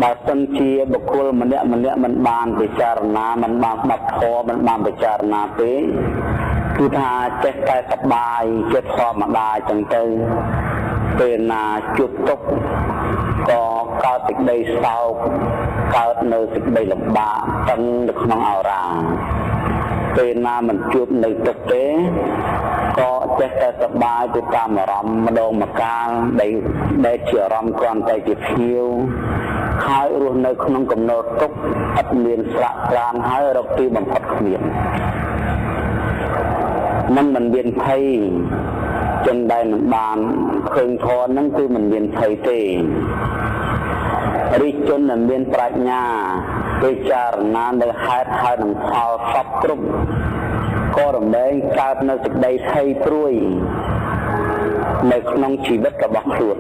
បើសិនជាបុគ្គលម្នាក់មិនបានពិចារណាមិនបានស្ដាប់ធម៌មិនបានពិចារណាទេគឺថាចេះតែសប្បាយចិត្តធម្មតាចឹងទៅពេលណាជួបទុក្ខក៏កើតសេចក្តីសោកកើតនៅសេចក្តីលំបាកតឹងនៅក្នុងអរ៉ាពេលណាមិនជួបនៅទុក្ខទេក៏ចេះតែសប្បាយទៅតាមអារម្មណ៍ម្ដងម្កាលដែលជាអារម្មណ៍គ្រាន់តែជាភៀវហើយរស់នៅក្នុងកំណត់ទុក្ខអត់មានស្លាកស្រានហើយរកទីបំផុតគ្មានមិនមានភ័យចឹងដែលមិនបានឃើញធម៌ហ្នឹងគឺមិនមានភ័យទេរិះជនដែលមានប្រាជ្ញាពិចារណានៅហេតុហើយនឹងផលសពគ្រប់ក៏រមែងកើតនៅសេចក្តីភ័យព្រួយនៅក្នុងជីវិតរបស់ខ្លួន